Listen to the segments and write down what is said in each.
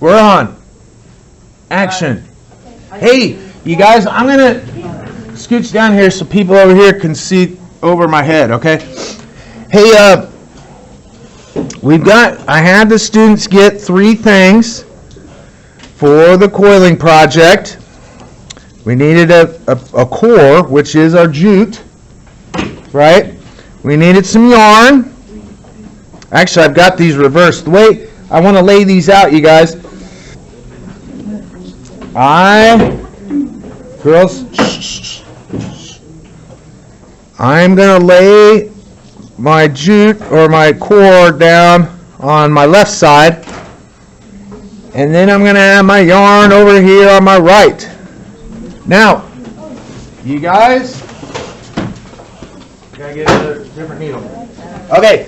We're on. Action. Hey, you guys, I'm going to scooch down here so people over here can see over my head, okay? Hey, I had the students get 3 things for the coiling project. We needed a core, which is our jute, right? We needed some yarn. Actually, I've got these reversed. The way I want to lay these out, you guys. Girls, I'm going to lay my jute or my core down on my left side, and then I'm going to have my yarn over here on my right. Now, you guys, gotta get a different needle. Okay.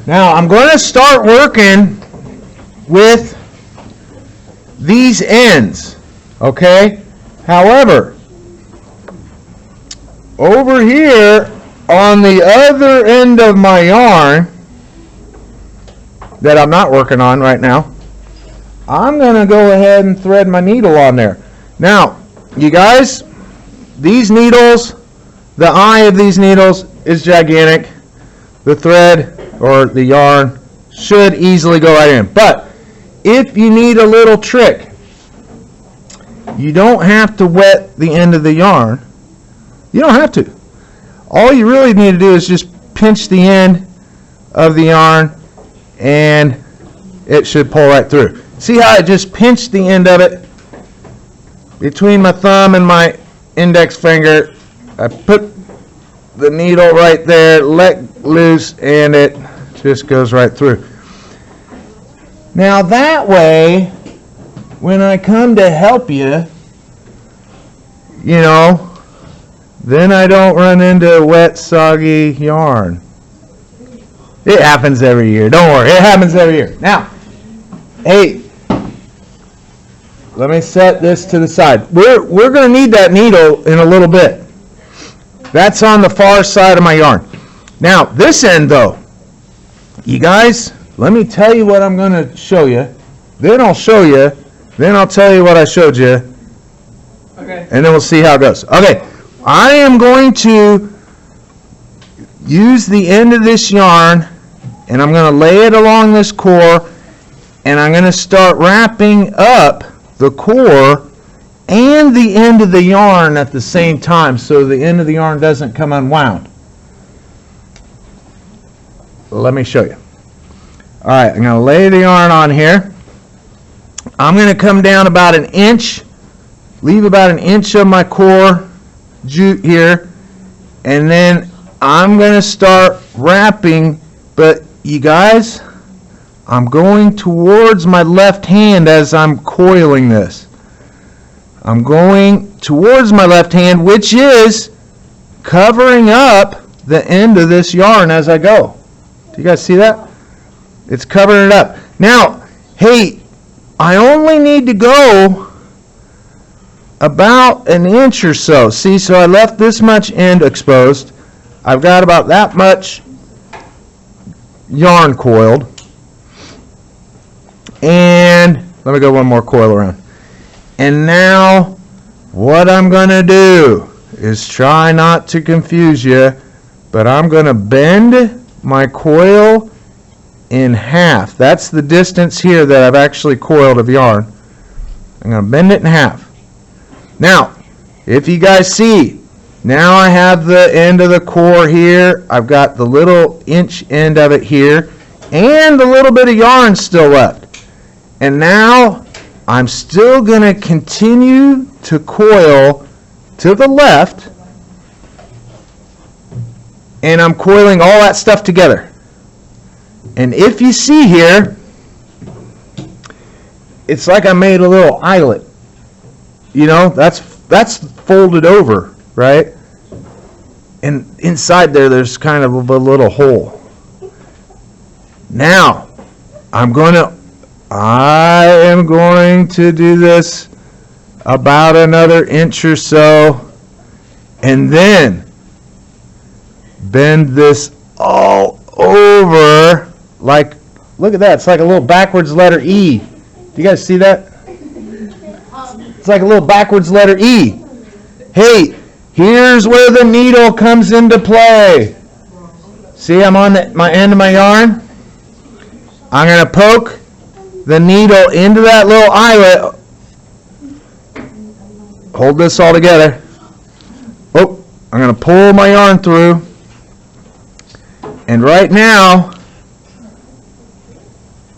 Now, I'm going to start working with these ends, okay? However, over here on the other end of my yarn that I'm not working on right now, I'm going to go ahead and thread my needle on there. Now, you guys, these needles, the eye of these needles is gigantic. The thread or the yarn should easily go right in. But if you need a little trick, you don't have to wet the end of the yarn. You don't have to. All you really need to do is just pinch the end of the yarn and it should pull right through. See how I just pinched the end of it between my thumb and my index finger. I put the needle right there, let loose, and it just goes right through. Now that way, when I come to help you, then I don't run into wet, soggy yarn. It happens every year. Don't worry, it happens every year. Now, hey, let me set this to the side. We're going to need that needle in a little bit. That's on the far side of my yarn. Now, this end, though, you guys, let me tell you what I'm going to show you. Then I'll show you. Then I'll tell you what I showed you. Okay. And then we'll see how it goes. Okay. I am going to use the end of this yarn, and I'm going to lay it along this core, and I'm going to start wrapping up the core and the end of the yarn at the same time so the end of the yarn doesn't come unwound. Let me show you. All right, I'm going to lay the yarn on here. I'm going to come down about 1 inch, leave about 1 inch of my core jute here, and then I'm going to start wrapping, but you guys, I'm going towards my left hand as I'm coiling this. I'm going towards my left hand, which is covering up the end of this yarn as I go. Do you guys see that? It's covering it up. Now, hey, I only need to go about 1 inch or so. See, so I left this much end exposed. I've got about that much yarn coiled. And let me go one more coil around. And now what I'm going to do is try not to confuse you, but I'm going to bend my coil in half. That's the distance here that I've actually coiled of yarn. I'm going to bend it in half. Now, if you guys see, now I have the end of the core here. I've got the little inch end of it here and a little bit of yarn still left. And now I'm still going to continue to coil to the left, and I'm coiling all that stuff together. And if you see here, it's like I made a little eyelet. That's folded over, right? And inside there's kind of a little hole. Now, I am going to do this about another inch or so, and then bend this all over, like, look at that, it's like a little backwards letter E. Do you guys see that? It's like a little backwards letter E. Hey, here's where the needle comes into play. See, I'm on my end of my yarn. I'm going to poke the needle into that little eyelet. Hold this all together. Oh, I'm going to pull my yarn through. And right now,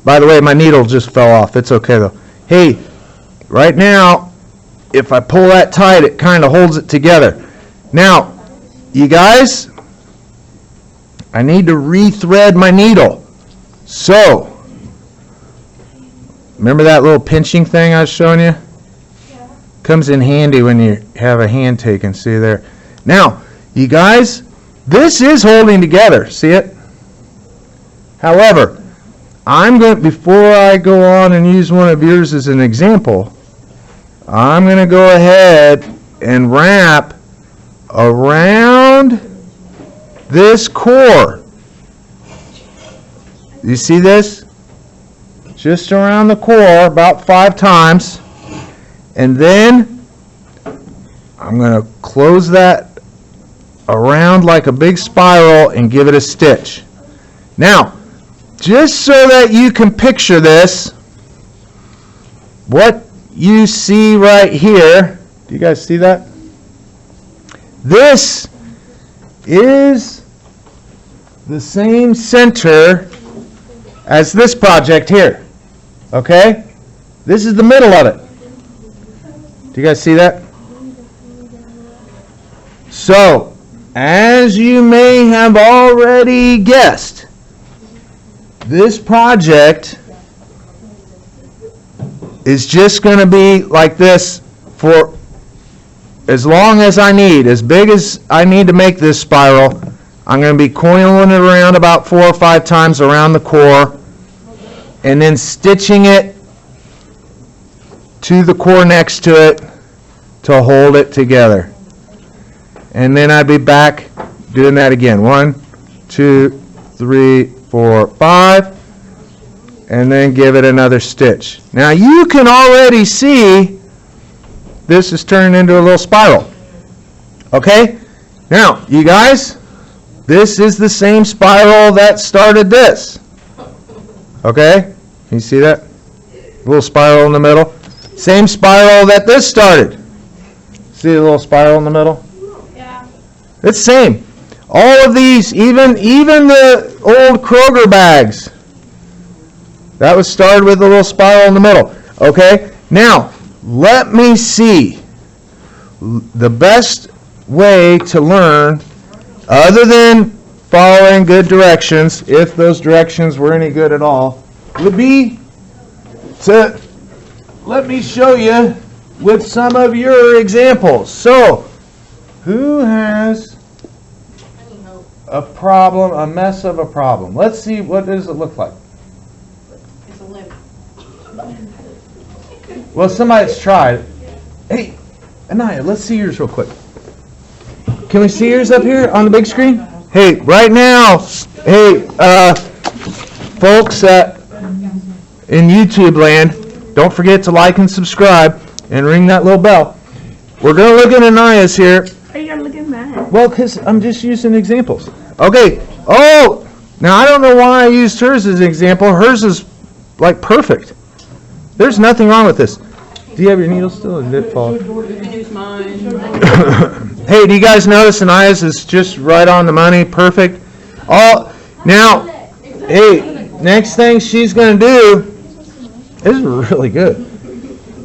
by the way, my needle just fell off. It's okay though. Hey, right now, if I pull that tight, it kind of holds it together. Now, you guys, I need to rethread my needle. So, remember that little pinching thing I was showing you? Yeah. Comes in handy when you have a hand taken. See there? Now, you guys, this is holding together. See it? However, I'm going to, before I go on and use one of yours as an example, I'm going to go ahead and wrap around this core. You see this? Just around the core about 5 times. And then I'm going to close that around like a big spiral and give it a stitch. Now, just so that you can picture this, what you see right here, do you guys see that? This is the same center as this project here. Okay? This is the middle of it. Do you guys see that? So, as you may have already guessed, this project is just going to be like this for as long as I need, as big as I need to make this spiral. I'm going to be coiling it around about 4 or 5 times around the core and then stitching it to the core next to it to hold it together. And then I'd be back doing that again. 1, 2, 3, 4, 5. And then give it another stitch. Now you can already see this is turning into a little spiral. Okay? Now, you guys, this is the same spiral that started this. Okay? Can you see that? A little spiral in the middle. Same spiral that this started. See the little spiral in the middle? Yeah. It's the same. All of these, even the old Kroger bags, that was started with a little spiral in the middle. Okay? Now, let me see. The best way to learn, other than following good directions, if those directions were any good at all, would be to let me show you with some of your examples. So, who has a problem, a mess of a problem? Let's see, what does it look like? It's a limb. Well, somebody's tried. Hey, Anaya, let's see yours real quick. Can we see yours up here on the big screen? Hey, right now, hey, folks in YouTube land, don't forget to like and subscribe and ring that little bell. We're going to look at Anaya's here. Why you gotta look at that? Well, because I'm just using examples. Okay. Oh, now I don't know why I used hers as an example. Hers is like perfect. There's nothing wrong with this. Do you have your needle still, or did it fall? Use mine. Hey, do you guys notice Anaya's is just right on the money, perfect? Oh, now, hey, next thing she's going to do, this is really good.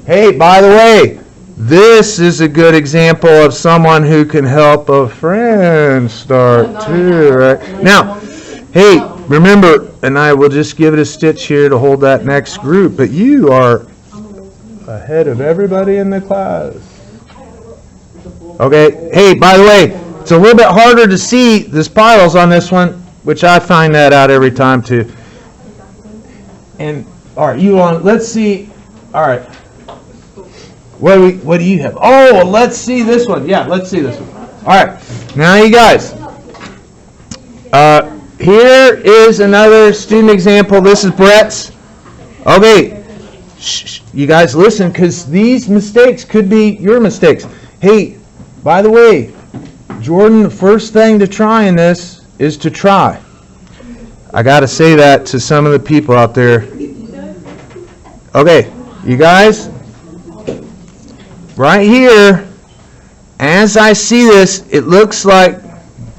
Hey, by the way, this is a good example of someone who can help a friend start too, right? Now, hey, remember, and I will just give it a stitch here to hold that next group, but you are ahead of everybody in the class. Okay, hey, by the way, it's a little bit harder to see the spirals on this one, which I find that out every time too. And, all right, you on, let's see, all right. What do you have? Oh, let's see this one. Yeah, let's see this one. All right, now you guys, Here is another student example. This is Brett's. Okay, shh, you guys listen, because these mistakes could be your mistakes. Hey, by the way, Jordan, the first thing to try in this is to try. I got to say that to some of the people out there. Okay, you guys, right here, as I see this, it looks like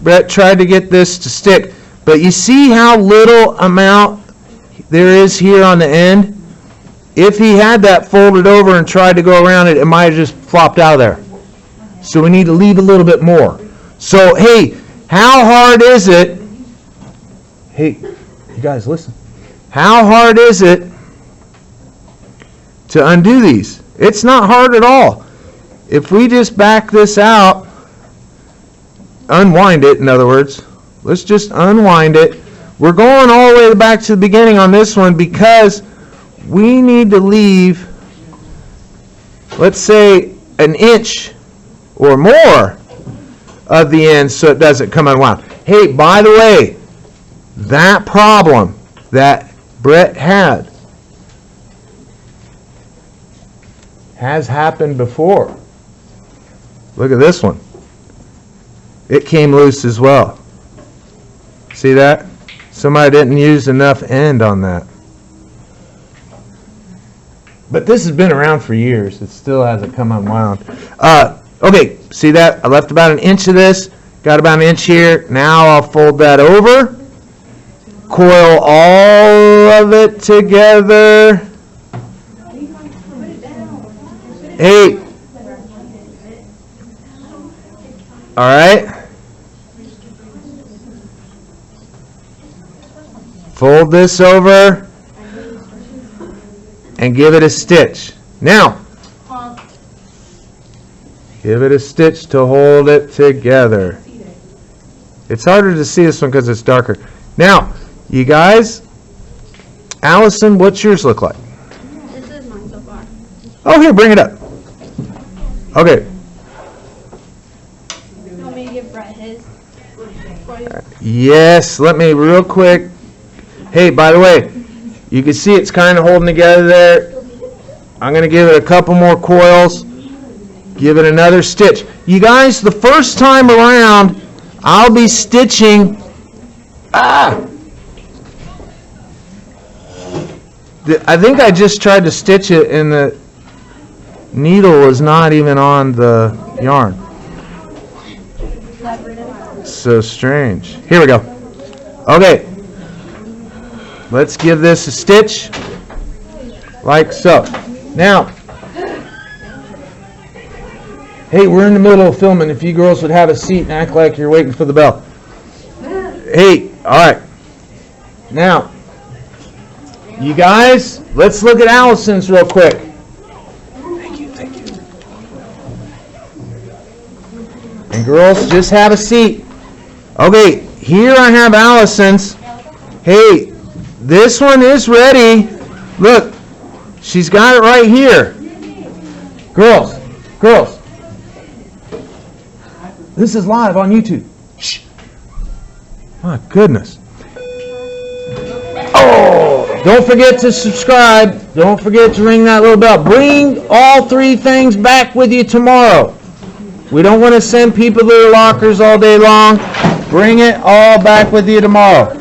Brett tried to get this to stick. But you see how little amount there is here on the end? If he had that folded over and tried to go around it, it might have just flopped out of there. So we need to leave a little bit more. So, hey, how hard is it? Hey, you guys listen. How hard is it to undo these? It's not hard at all. If we just back this out, unwind it, in other words, let's just unwind it. We're going all the way back to the beginning on this one because we need to leave, let's say, an inch or more of the end so it doesn't come unwound. Hey, by the way, that problem that Brett had has happened before. Look at this one. It came loose as well. See that? Somebody didn't use enough end on that. But this has been around for years. It still hasn't come unwound. Okay, see that? I left about an inch of this. Got about an inch here. Now I'll fold that over. Coil all of it together. Hey. All right. Fold this over and give it a stitch. Now, give it a stitch to hold it together. It's harder to see this one because it's darker. Now, you guys, Allison, what's yours look like? This is mine so far. Oh, here, bring it up. Okay. You want me to give Brett his? For you? Yes, let me real quick. Hey, by the way, you can see it's kind of holding together there. I'm going to give it a couple more coils. Give it another stitch. You guys, the first time around, I'll be stitching. I think I just tried to stitch it and the needle was not even on the yarn. So strange. Here we go. Okay. Let's give this a stitch. Like so. Now, hey, we're in the middle of filming. If you girls would have a seat and act like you're waiting for the bell. Hey, all right. Now, you guys, let's look at Allison's real quick. Thank you, thank you. And girls, just have a seat. Okay, here I have Allison's. Hey, this one is ready. Look, she's got it right here. Girls, this is live on YouTube. Shh. My goodness. Oh, don't forget to subscribe. Don't forget to ring that little bell. Bring all three things back with you tomorrow. We don't want to send people to their lockers all day long. Bring it all back with you tomorrow.